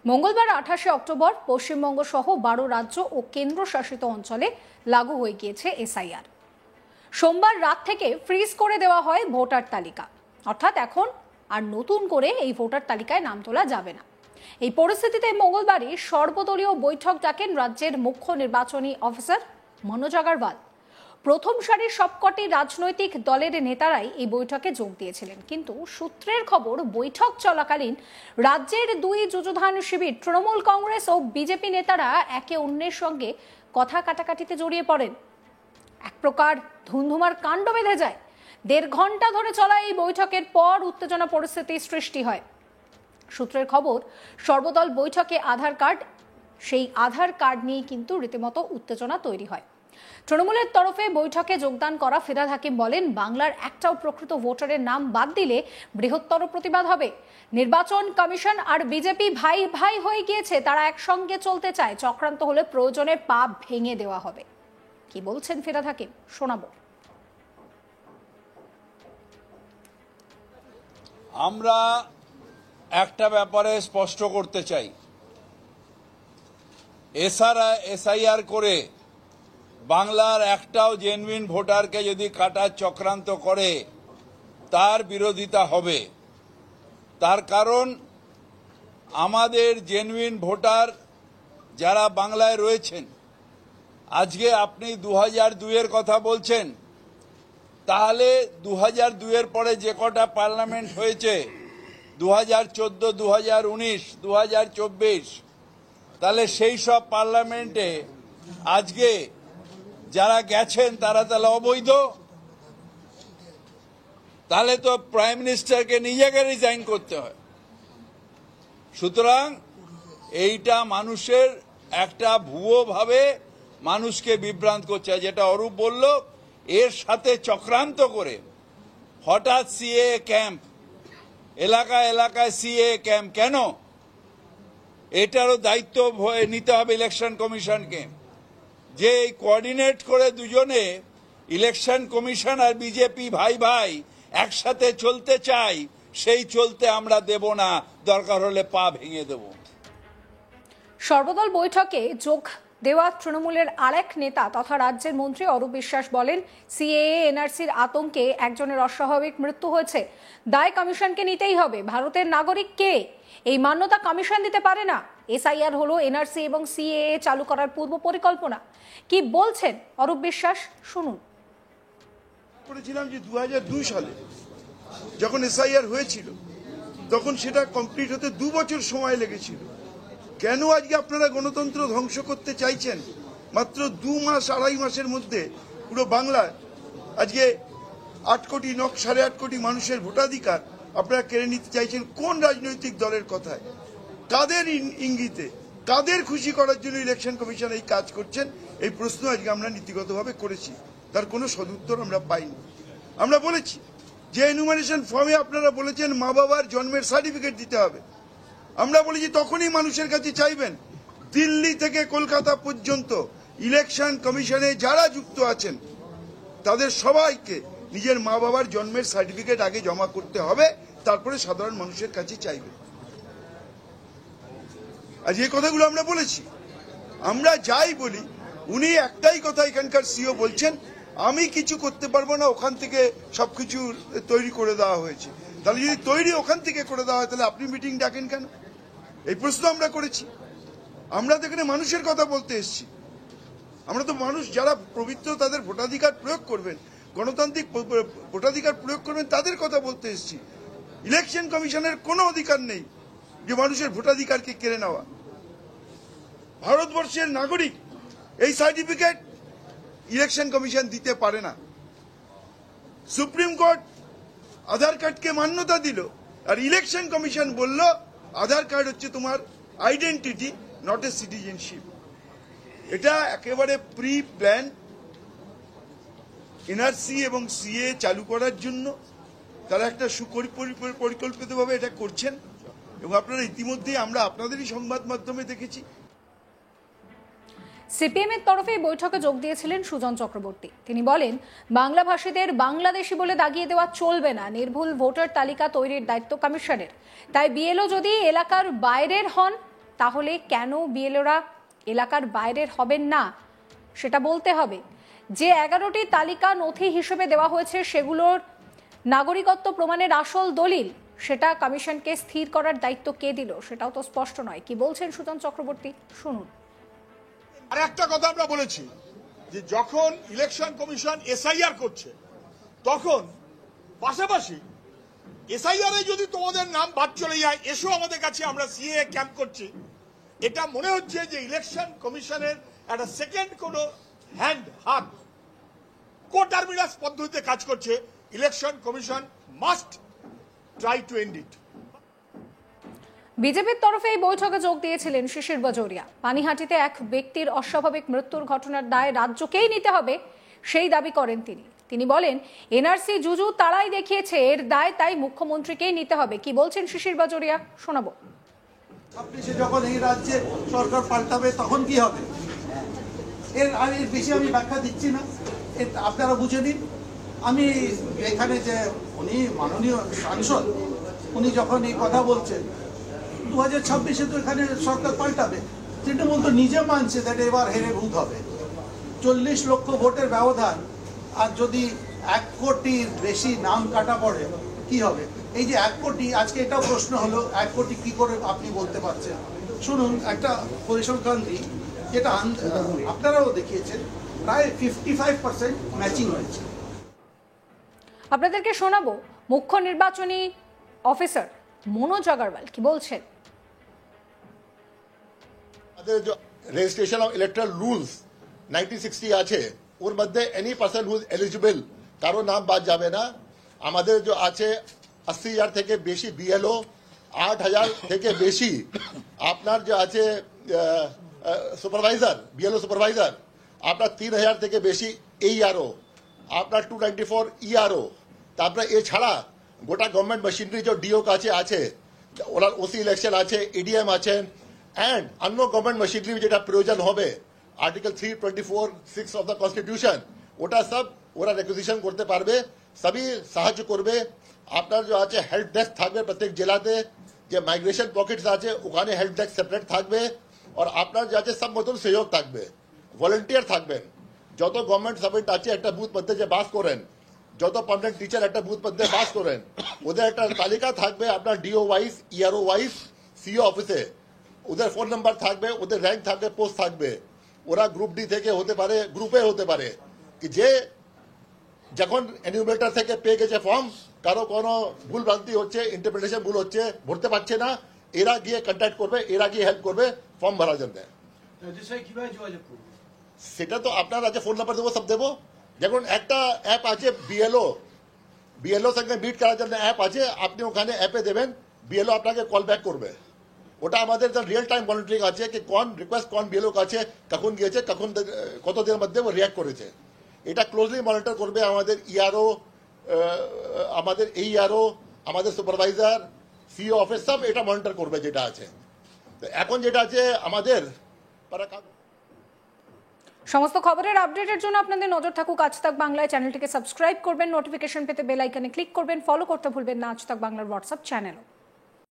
মঙ্গলবার 28শে অক্টোবর পশ্চিমবঙ্গ সহ 12 রাজ্য ও কেন্দ্রশাসিত অঞ্চলে লাগু হয়ে গিয়েছে এসআইআর। সোমবার রাত থেকে ফ্রিজ করে দেওয়া হয় ভোটার তালিকা, অর্থাৎ এখন আর নতুন করে এই ভোটার তালিকায় নাম তোলা যাবে না। এই পরিস্থিতিতে মঙ্গলবারই সর্বদলীয় বৈঠক ডাকেন রাজ্যের মুখ্য নির্বাচনী অফিসার মনোজ আগরওয়াল। প্রথম সারির সবকটি রাজনৈতিক দলের নেতারাই এই বৈঠকে যোগ দিয়েছিলেন, কিন্তু সূত্রের খবর বৈঠক চলাকালীন রাজ্যের দুই যুযুধান শিবির তৃণমূল কংগ্রেস ও বিজেপি নেতারা একে অন্যের সঙ্গে কথা কাটাকাটিতে জড়িয়ে পড়েন। এক প্রকার ধুন্ধুমার কাণ্ড বেঁধে যায়। 1.5 ঘন্টা ধরে চলা এই বৈঠকের পর উত্তেজনা পরিস্থিতির সৃষ্টি হয়। সূত্রের খবর, সর্বদল বৈঠকে সেই আধার কার্ড নিয়ে কিন্তু রীতিমতো উত্তেজনা তৈরি হয়। তৃণমূলের তরফে বৈঠকে যোগদান করা ফিরহাদ হাকিম বলেন, বাংলার একটাও প্রকৃত ভোটারের নাম বাদ দিলে বৃহত্তর প্রতিবাদ হবে। নির্বাচন কমিশন আর বিজেপি ভাই ভাই হয়ে গিয়েছে, তারা একসঙ্গে চলতে চায়। চক্রান্ত হলে প্রয়োজনে পা ভেঙে দেওয়া হবে। কি বলছেন ফিরহাদ হাকিম, শোনাবো। আমরা একটা ব্যাপারে স্পষ্ট করতে চাই, এসআইআর করে বাংলার একটাও জেনুইন ভোটারকে যদি কাটার চক্রান্ত করে তার বিরোধিতা হবে। তার কারণ আমাদের জেনুইন ভোটার যারা বাংলায় রয়েছেন, আজকে আপনি 2002-এর কথা বলছেন, তাহলে 2002-এর পরে যে কটা পার্লামেন্ট হয়েছে, 2014, 2019, 2024, তাহলে সেই সব পার্লামেন্টে আজকে যারা গেছেন তারা তাহলে অবৈধ? তাহলে তো প্রাইম মিনিস্টারকে নিজেকে রিজাইন করতে হয়। সুতরাং এইটা মানুষের একটা ভুয়োভাবে মানুষকে বিভ্রান্ত করছে। যেটা অরূপ বলল, এর সাথে চক্রান্ত করে হঠাৎ সিএ ক্যাম্প, এলাকায় এলাকায় সিএ ক্যাম্প কেন? এটারও দায়িত্ব নিতে হবে ইলেকশন কমিশনকে, যে কোঅর্ডিনেট করে দুজনে ইলেকশন কমিশন আর বিজেপি ভাই ভাই একসাথে চলতে চাই, সেই চলতে আমরা দেব না, দরকার হলে পা ভেঙে দেব। সর্বদল বৈঠকে যোগ দেওয়া তৃণমূলের আরেক নেতা তথা রাজ্যের মন্ত্রী অরূপ বিশ্বাস বলেন, সিএএ এনআরসির আতঙ্কে একজনের অস্বাভাবিক মৃত্যু হয়েছে, দায় কমিশনকে নিতেই হবে। ভারতের নাগরিক কে? এই মান্যতা কমিশন দিতে পারে না। এসআইআর হলো এনআরসি এবং সিএএ চালু করার পূর্ব পরিকল্পনা। কি বলছেন অরূপ বিশ্বাস, শুনুন। করেছিলাম যে 2002 সালে যখন এসআইআর হয়েছিল, তখন সেটা কমপ্লিট হতে 2 বছর সময় লেগেছিল। কেন আজকে আপনারা গণতন্ত্র ধ্বংস করতে চাইছেন? মাত্র 2 মাস 2.5 মাসের মধ্যে পুরো বাংলায় আজকে 8.5 কোটি মানুষের ভোটাধিকার আপনারা কেড়ে নিতে চাইছেন। কোন রাজনৈতিক দলের কথায়, কাদের ইঙ্গিতে, কাদের খুশি করার জন্য ইলেকশন কমিশন এই কাজ করছেন? এই প্রশ্ন আজকে আমরা নীতিগতভাবে করেছি, তার কোনো সদুত্তর আমরা পাইনি। আমরা বলেছি যে এনুমারেশন ফর্মে আপনারা বলেছেন মা বাবার জন্মের সার্টিফিকেট দিতে হবে। আমরা বলেছি তখনই মানুষের কাছে চাইবেন। দিল্লি থেকে কলকাতা পর্যন্ত ইলেকশন কমিশনে যারা যুক্ত আছেন তাদের সবাইকে নিজের মা বাবার জন্মের সার্টিফিকেট আগে জমা করতে হবে, তারপরে সাধারণ মানুষের কাছে চাইবে। আজ এই কথাগুলো আমরা বলেছি। আমরা যাই বলি, উনি একটাই কথা এখানকার সিও বলছেন, আমি কিছু করতে পারবো না, ওখান থেকে সবকিছু তৈরি করে দেওয়া হয়েছে। তাহলে যদি তৈরি ওখান থেকে করে দেওয়া হয়, তাহলে আপনি মিটিং ডাকেন কেন? এই প্রশ্ন আমরা করেছি। আমরা তো এখানে মানুষের কথা বলতে এসেছি। আমরা তো মানুষ যারা পবিত্র, তাদের ভোটাধিকার প্রয়োগ করবেন, গণতান্ত্রিক ভোটাধিকার প্রয়োগ করবেন, তাদের কথা বলতে এসেছি। ইলেকশন কমিশনের কোনো অধিকার নেই যে মানুষের ভোটাধিকারকে কেড়ে নেওয়া। ভারতবর্ষের নাগরিক এই সার্টিফিকেট ইলেকশন কমিশন দিতে পারে না। সুপ্রিম কোর্ট আধার কার্ডকে মান্যতা দিল, আর ইলেকশন কমিশন বলল আধার কার্ড হচ্ছে তোমার আইডেন্টিটি, নট এ সিটিজেনশিপ। এটা একেবারে প্রি প্ল্যান এনআরসি এবং সিএ চালু করার জন্য তারা একটা সুপরিকল্পিতভাবে এটা করছেন, এবং আপনারা ইতিমধ্যেই আমরা আপনাদেরই সংবাদ মাধ্যমে দেখেছি। সিপিএম এর তরফে বৈঠকে যোগ দিয়েছিলেন সুজন চক্রবর্তী। তিনি বলেন, বাংলাভাষীদের বাংলাদেশি বলে দাগিয়ে দেওয়া চলবে না। নির্ভুল ভোটার তালিকা তৈরির দায়িত্ব কমিশনের। তাই বিএলও যদি এলাকার বাইরের হন তাহলে কেন বিএলওরা এলাকার বাইরের হবেন না সেটা বলতে হবে। যে 11টি তালিকা নথি হিসেবে দেওয়া হয়েছে সেগুলোর নাগরিকত্ব প্রমাণের আসল দলিল সেটা কমিশনকে স্থির করার দায়িত্ব কে দিল সেটাও তো স্পষ্ট নয়। কি বলছেন সুজন চক্রবর্তী, শুনুন। আর একটা কথা আমরা বলেছি যে যখন ইলেকশন কমিশন এসআইআর করছে তখন পাশাপাশি এসআইআর এ যদি তোমাদের নাম বাদ চলে যায়, এসো আমাদের কাছে, আমরা সিএ ক্যাম্প করছি, এটা মনে হচ্ছে যে ইলেকশন কমিশনের একটা সেকেন্ড কোনো হাত কোটারমিনাস পদ্ধতিতে কাজ করছে। Election commission must try to end it. বিজেপির তরফে এই বৈঠকে যোগ দিয়েছিলেন শিশির বাজোরিয়া। পানিহাটিতে এক ব্যক্তির অস্বাভাবিক মৃত্যুর ঘটনার দায় রাজ্যকেই নিতে হবে সেই দাবি করেন তিনি বলেন, এনআরসি জুজু তারাই দেখিয়েছে, এর দায় তাই মুখ্যমন্ত্রীকেই নিতে হবে। কি বলছেন শিশির বাজোরিয়া, শোনাবো। 26-এ যখন এই রাজ্যে সরকার পাল্টাবে তখন কি হবে, এর বেশি আমি ব্যাখ্যা দিচ্ছি না, আপনারা বুঝে নিন। আমি এখানে যে উনি মাননীয় সাংসদ, উনি যখন এই কথা বলছেন 2026-এ তো এখানে সরকার পাল্টাবে, তৃণমূল তো নিজে মানছে যে এবার হেরে ভূত হবে। 40 লক্ষ ভোটের ব্যবধান, আর যদি 1 কোটির বেশি নাম কাটা পড়ে কি হবে? এই যে 1 কোটি, আজকে এটাও প্রশ্ন হলো 1 কোটি কি করে আপনি বলতে পারছেন। শুনুন, একটা পরিসংখ্যান দিই, যেটা আপনারাও দেখিয়েছেন, প্রায় 55% ম্যাচিং হয়েছে। আপনাদেরকে শোনাবো মুখ্য নির্বাচনী অফিসার মনোজ আগরওয়াল কি বলছেন। আমাদের যে রেজিস্ট্রেশন অফ ইলেকট্রাল রুলস 1960 আছে, ওর মধ্যে any person who is eligible কারো নাম বাদ যাবে না। আমাদের যে আছে 80,000 থেকে বেশি বিএলও, 8,000 থেকে বেশি আপনার যে আছে সুপারভাইজার, বিএলও সুপারভাইজার, আপনার 3,000 থেকে বেশি এইআরও, আপনার 294 ইআরও। তারপরে এছাড়া গোটা গভর্নমেন্ট মেশিনারি যে ডিও কাছে আছে, ওনার ওসি ইলেকশন আছে, এডিএম আছেন, অ্যান্ড অন্য গভর্নমেন্ট মেশিনারি যেটা প্রয়োজন হবে আর্টিকেল 324(6) অফ দ্য কনস্টিটিউশন, ওটা সব ওরা রেকুইজিশন করতে পারবে, সবই সাহায্য করবে। আপনার যে আছে হেল্প ডেস্ক থাকবে প্রত্যেক জেলাতে, যে মাইগ্রেশন পকেটস আছে ওখানে হেল্প ডেস্ক সেপারেট থাকবে, আর আপনার যে আছে সব মতন সহযোগ থাকবে, ভলেন্টিয়ার থাকবেন। যত গভর্নমেন্ট সার্ভেন্ট আছে একটা বুথ মধ্যে যে বাস করেন, যত পার্মানেন্ট টিচার একটা বুথ মধ্যে বাস করেন, ওদের একটা তালিকা থাকবে আপনার DO wise, ERO wise, CO অফিসে, ওদের ফোন নাম্বার থাকবে, ওদের র্যাঙ্ক থাকবে, পোস্ট থাকবে। ওরা গ্রুপ ডি থেকে হতে পারে, গ্রুপে হতে পারে, কি যে যখন এনিউমেরেটর থেকে পেয়ে গেছে ফর্ম, কারো কোনো ভুল ভ্রান্তি হচ্ছে, ইন্টারপ্রিটেশন ভুল হচ্ছে, ভরতে পারছে না, এরা গিয়ে কন্ট্যাক্ট করবে, এরা গিয়ে হেল্প করবে ফর্ম ভরার জন্য। সেটা তো আপনার আছে, ফোন নাম্বার দেবো, সব দেবো। যেমন একটা অ্যাপ আছে বিএলও সঙ্গে মিট করার জন্য অ্যাপ আছে, আপনি ওখানে অ্যাপে দেবেন, বিএলও আপনাকে কল ব্যাক করবে। ওটা আমাদের রিয়েল টাইম মনিটরিং আছে কি কোন রিকোয়েস্ট কোন বিএলও কাছে কখন গিয়েছে, কখন কত দিনের মধ্যে ও রিয়াক্ট করেছে। এটা ক্লোজলি মনিটর করবে আমাদের ইআরও, আমাদের এইআরও, আমাদের সুপারভাইজার, সিও অফিস, সব এটা মনিটর করবে যেটা আছে। তো এখন যেটা আছে আমাদের সমস্ত খবরের আপডেটের জন্য আপনাদের নজর থাকুক আজ তাক বাংলায়। চ্যানেলটিকে সাবস্ক্রাইব করবেন, নোটিফিকেশন পেতে বেল আইকনে ক্লিক করবেন, ফলো করতে ভুলবেন না আজ তাক বাংলার হোয়াটসঅ্যাপ চ্যানেলও।